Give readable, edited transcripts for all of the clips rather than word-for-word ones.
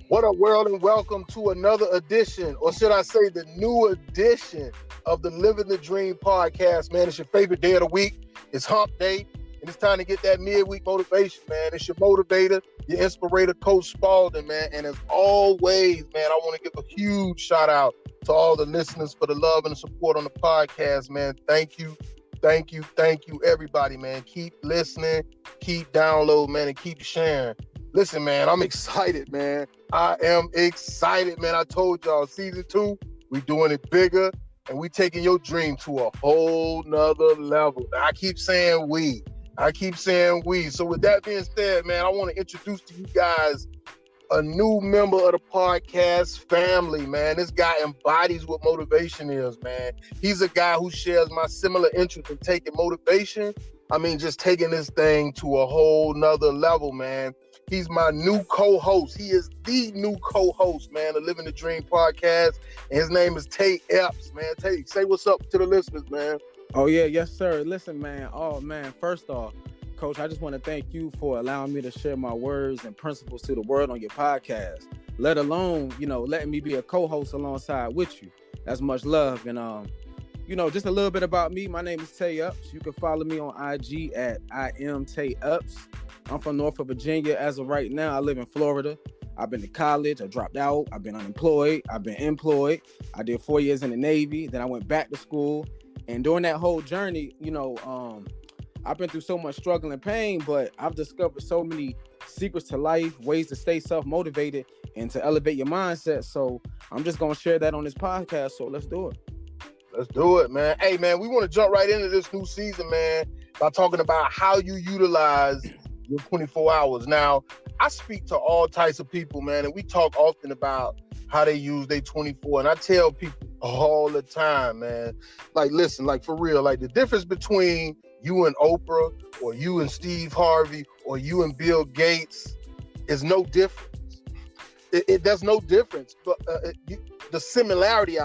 What up, world, and welcome to another edition, or should I say the new edition of the Living the Dream podcast, man. It's your favorite day of the week. It's hump day, and it's time to get that midweek motivation, man. It's your motivator, your inspirator, Coach Spaulding, man. And as always, man, I want to give a huge shout out to all the listeners for the love and the support on the podcast, man. Thank you. Thank you, everybody, man. Keep listening, keep downloading, man, and keep sharing. Listen, man, I'm excited, man. I am excited, man. I told y'all, season 2, we doing it bigger, and we taking your dream to a whole nother level. I keep saying we. So with that being said, man, I want to introduce to you guys a new member of the podcast family, man. This guy embodies what motivation is, man. He's a guy who shares my similar interest in taking motivation. Just taking this thing to a whole nother level, man. He's my new co-host. He is the new co-host, man, of Living the Dream podcast. And his name is Tay Epps, man. Tay, say what's up to the listeners, man. Oh, yeah. Yes, sir. Listen, man. Oh, man. First off, Coach, I just want to thank you for allowing me to share my words and principles to the world on your podcast, let alone, letting me be a co-host alongside with you. That's much love. And, just a little bit about me. My name is Tay Epps. You can follow me on IG at I am Tay Epps. I'm from Norfolk, Virginia. As of right now, I live in Florida. I've been to college. I dropped out. I've been unemployed. I've been employed. I did 4 years in the Navy. Then I went back to school. And during that whole journey, I've been through so much struggle and pain, but I've discovered so many secrets to life, ways to stay self-motivated and to elevate your mindset. So I'm just going to share that on this podcast. So let's do it. Let's do it, man. Hey, man, we want to jump right into this new season, man, by talking about how you utilize your 24 hours. Now, I speak to all types of people, man, and we talk often about how they use their 24. And I tell people all the time, man, like, listen, like for real, like the difference between you and Oprah or you and Steve Harvey or you and Bill Gates is no difference. There's no difference. But the similarity,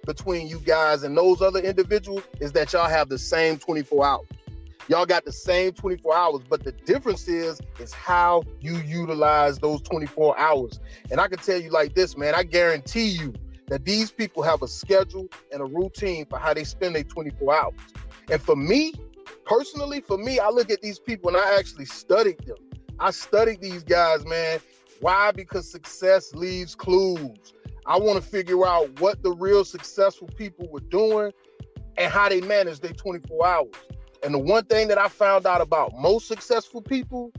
between you guys and those other individuals is that y'all have the same 24 hours. Y'all got the same 24 hours, but the difference is how you utilize those 24 hours. And I can tell you like this, man, I guarantee you that these people have a schedule and a routine for how they spend their 24 hours. And for me, personally, I look at these people and I actually studied them. I studied these guys, man. Why? Because success leaves clues. I want to figure out what the real successful people were doing and how they managed their 24 hours. And the one thing that I found out about most successful people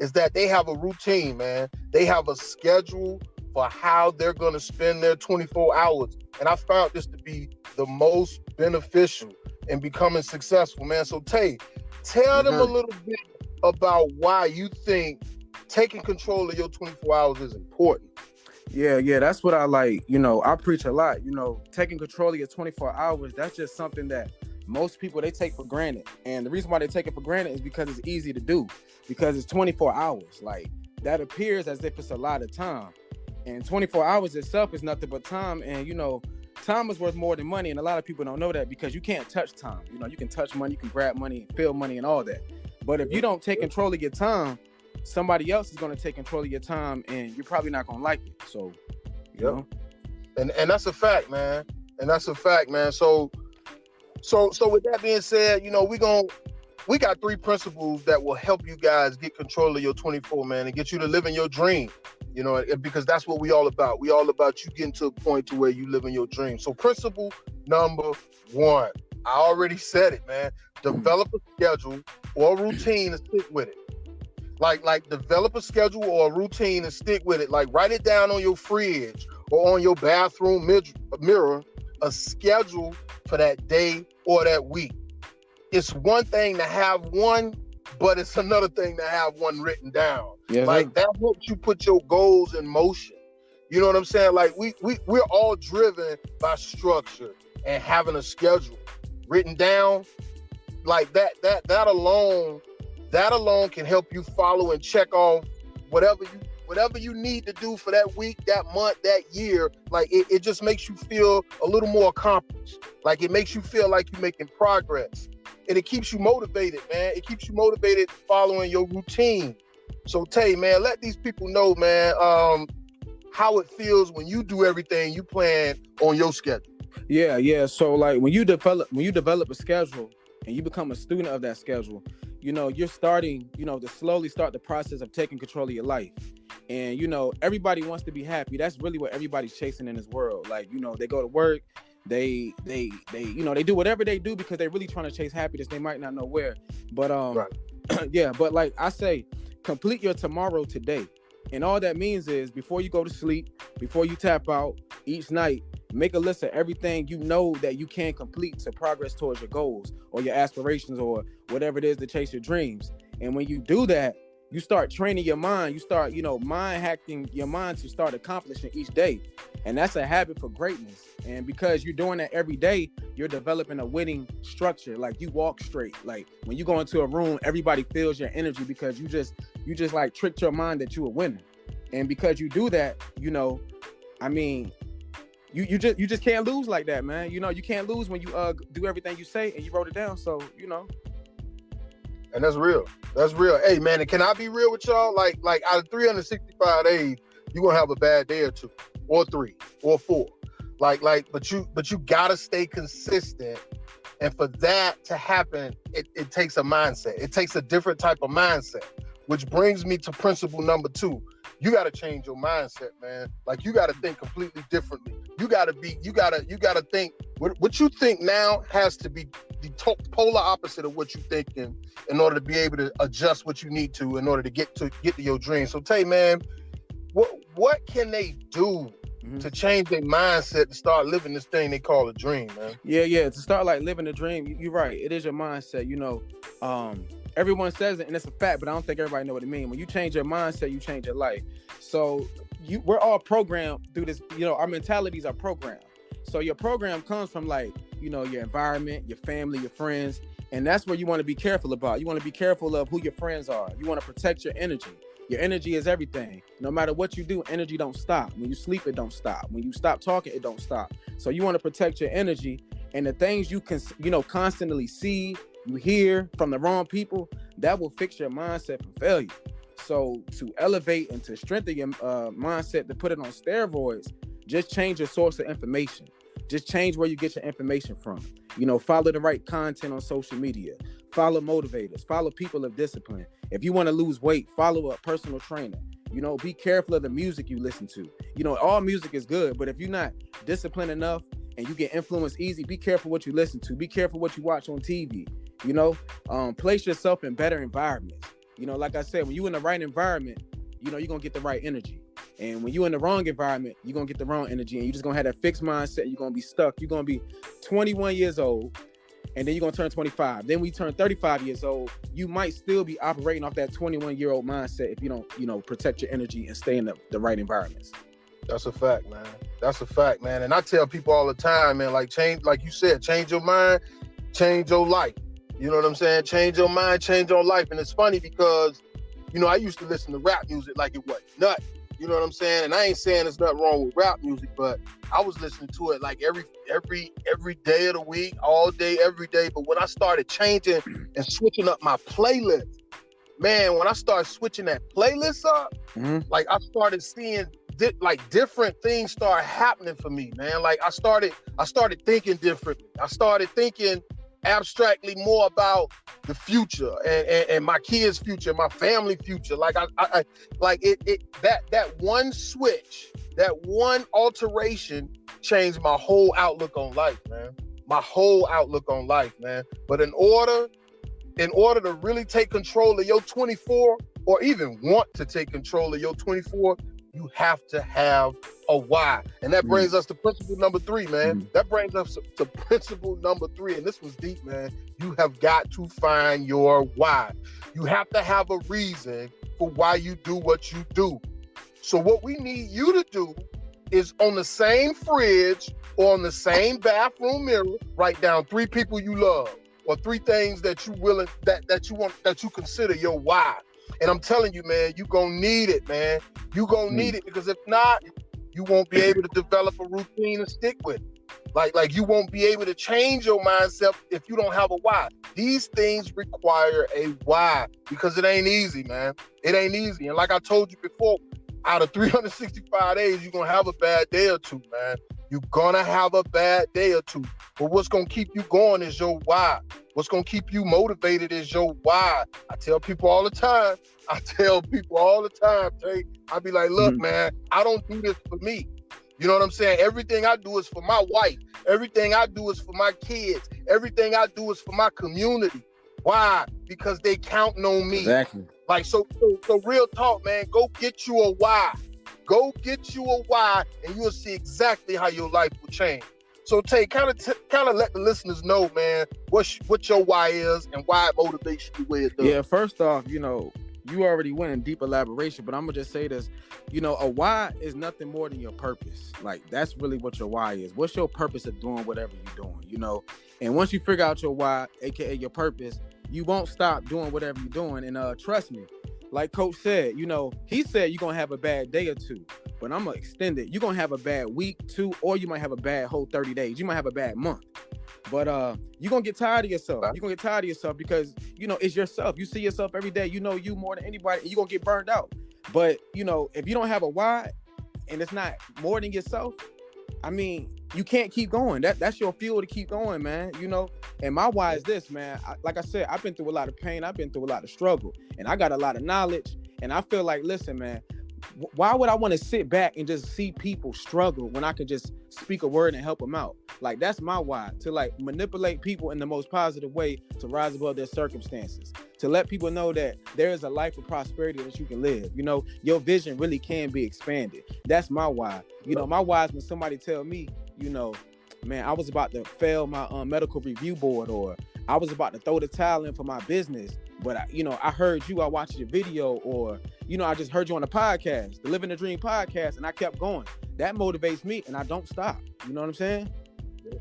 is that they have a routine, man. They have a schedule for how they're going to spend their 24 hours. And I found this to be the most beneficial in becoming successful, man. So Tay, tell them a little bit about why you think taking control of your 24 hours is important. Yeah, that's what I like. I preach a lot, taking control of your 24 hours. That's just something that most people, they take for granted. And the reason why they take it for granted is because it's easy to do, because it's 24 hours. Like that appears as if it's a lot of time. And 24 hours itself is nothing but time. And, time is worth more than money. And a lot of people don't know that because you can't touch time. You can touch money, you can grab money, feel money and all that. But if you don't take control of your time, somebody else is going to take control of your time and you're probably not going to like it. So, you know. And that's a fact, man. So with that being said, we got 3 principles that will help you guys get control of your 24, man, and get you to living your dream. Because that's what we all about. We all about you getting to a point to where you live in your dream. So principle number 1, I already said it, man. Develop a schedule or a routine and stick with it. Like develop a schedule or a routine and stick with it. Like write it down on your fridge or on your bathroom mirror, a schedule for that day or that week. It's one thing to have one, but it's another thing to have one written down. Yes, like that helps you put your goals in motion. You know what I'm saying? Like we're all driven by structure and having a schedule written down. Like that alone can help you follow and check off whatever you need to do for that week, that month, that year. Like it just makes you feel a little more accomplished. Like it makes you feel like you're making progress. And it keeps you motivated, man. It keeps you motivated following your routine. So Tay, man, let these people know, man, how it feels when you do everything you plan on your schedule. Yeah. So like when you develop a schedule and you become a student of that schedule, you're starting, to slowly start the process of taking control of your life. And everybody wants to be happy. That's really what everybody's chasing in this world. Like, they go to work, they do whatever they do because they're really trying to chase happiness. They might not know where. But Right. yeah, but like I say, complete your tomorrow today. And all that means is before you go to sleep, before you tap out each night, make a list of everything you know that you can complete to progress towards your goals or your aspirations or whatever it is to chase your dreams. And when you do that, you start training your mind. You start, mind hacking your mind to start accomplishing each day. And that's a habit for greatness. And because you're doing that every day, you're developing a winning structure. Like you walk straight. Like when you go into a room, everybody feels your energy because you just like tricked your mind that you a winner. And because you do that, I mean, you just can't lose like that, man. You can't lose when you do everything you say and you wrote it down. So, And that's real. That's real. Hey, man, and can I be real with y'all? Like out of 365 days, you're gonna have a bad day or two, or three, or four. But you gotta stay consistent. And for that to happen, it takes a mindset. It takes a different type of mindset, which brings me to principle number 2. You got to change your mindset, man. Like you got to think completely differently. You got to think what you think now has to be the polar opposite of what you think in order to be able to adjust what you need to in order to get to your dream. So Tay, man, what can they do to change their mindset to start living this thing they call a dream, man? Yeah. To start like living a dream, you're right. It is your mindset. Everyone says it and it's a fact, but I don't think everybody know what it means. When you change your mindset, you change your life. So we're all programmed through this, our mentalities are programmed. So your program comes from your environment, your family, your friends, and that's where you want to be careful about. You want to be careful of who your friends are. You want to protect your energy. Your energy is everything. No matter what you do, energy don't stop. When you sleep, it don't stop. When you stop talking, it don't stop. So you want to protect your energy, and the things you can, constantly see, you hear from the wrong people, that will fix your mindset from failure. So to elevate and to strengthen your mindset, to put it on steroids, just change your source of information. Just change where you get your information from. Follow the right content on social media. Follow motivators. Follow people of discipline. If you want to lose weight, follow a personal trainer. Be careful of the music you listen to. All music is good, but if you're not disciplined enough and you get influenced easy, be careful what you listen to. Be careful what you watch on TV. Place yourself in better environments. Like I said, when you're in the right environment, you're going to get the right energy. And when you're in the wrong environment, you're going to get the wrong energy. And you're just going to have that fixed mindset. You're going to be stuck. You're going to be 21 years old. And then you're going to turn 25. Then when you turn 35 years old, you might still be operating off that 21-year-old mindset if you don't, protect your energy and stay in the right environments. That's a fact, man. That's a fact, man. And I tell people all the time, man, like you said, change your mind, change your life. You know what I'm saying? Change your mind, change your life. And it's funny because, I used to listen to rap music like it was nuts. You know what I'm saying? And I ain't saying there's nothing wrong with rap music, but I was listening to it like every day of the week, all day, every day. But when I started changing and switching up my playlist, man, when I started switching that playlist up, like I started seeing different things start happening for me, man. Like I started thinking differently. I started thinking abstractly more about the future and my kids' future, my family future. Like I that one switch, that one alteration changed my whole outlook on life, man. My whole outlook on life, man. But in order to really take control of your 24, or even want to take control of your 24, you have to have a why. And that brings us to principle number 3, man. That brings us to principle number 3. And this was deep, man. You have got to find your why. You have to have a reason for why you do what you do. So what we need you to do is on the same fridge or on the same bathroom mirror, write down 3 people you love or 3 things that you consider your why. And I'm telling you, man, you're going to need it, man. You're going to need it, because if not, you won't be able to develop a routine and stick with it. Like you won't be able to change your mindset if you don't have a why. These things require a why, because it ain't easy, man. It ain't easy. And like I told you before, out of 365 days, you're going to have a bad day or two, man. You're going to have a bad day or two. But what's going to keep you going is your why. What's going to keep you motivated is your why. I tell people all the time, Tay, I be like, look, man, I don't do this for me. You know what I'm saying? Everything I do is for my wife. Everything I do is for my kids. Everything I do is for my community. Why? Because they counting on me. Exactly. Like, so real talk, man, go get you a why. Go get you a why, and you'll see exactly how your life will change. So, Tay, kind of let the listeners know, man, what your why is and why it motivates you the way it does. Yeah, first off, you already went in deep elaboration, but I'm gonna just say this. A why is nothing more than your purpose. Like, that's really what your why is. What's your purpose of doing whatever you're doing, And once you figure out your why, aka your purpose, you won't stop doing whatever you're doing. And trust me, like Coach said, he said you're gonna have a bad day or two, but I'm gonna extend it. You're gonna have a bad week, 2, or you might have a bad whole 30 days. You might have a bad month. But you're gonna get tired of yourself. You're gonna get tired of yourself because it's yourself. You see yourself every day. You know you more than anybody, and you're gonna get burned out. But if you don't have a why and it's not more than yourself, I mean, you can't keep going. That's your fuel to keep going, man. And my why is this, man. Like I said, I've been through a lot of pain. I've been through a lot of struggle, and I got a lot of knowledge. And I feel like, listen, man, why would I want to sit back and just see people struggle when I can just speak a word and help them out? Like, that's my why, to like manipulate people in the most positive way to rise above their circumstances, to let people know that there is a life of prosperity that you can live. Your vision really can be expanded. That's my why. My why is when somebody tell me, man, I was about to fail my medical review board, or I was about to throw the towel in for my business, but I heard you, I watched your video, or I just heard you on the podcast, the Living the Dream podcast, and I kept going. That motivates me, and I don't stop. You know what I'm saying? Yeah.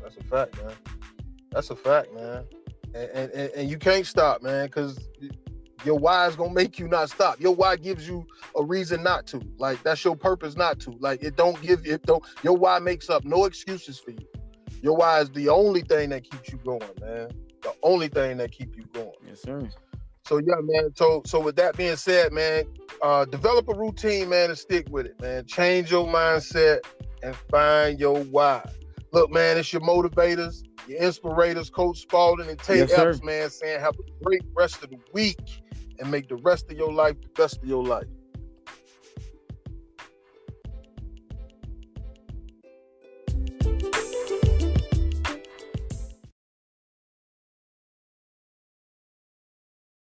That's a fact, man. That's a fact, man. And you can't stop, man, because your why is gonna make you not stop. Your why gives you a reason not to. Like, that's your purpose not to. Like, your why makes up no excuses for you. Your why is the only thing that keeps you going, man. The only thing that keeps you going. Yes, sir. So yeah, man. So with that being said, man, develop a routine, man, and stick with it, man. Change your mindset and find your why. Look, man, it's your motivators, your inspirators, Coach Spaulding and Tay Epps, man, saying have a great rest of the week and make the rest of your life the best of your life.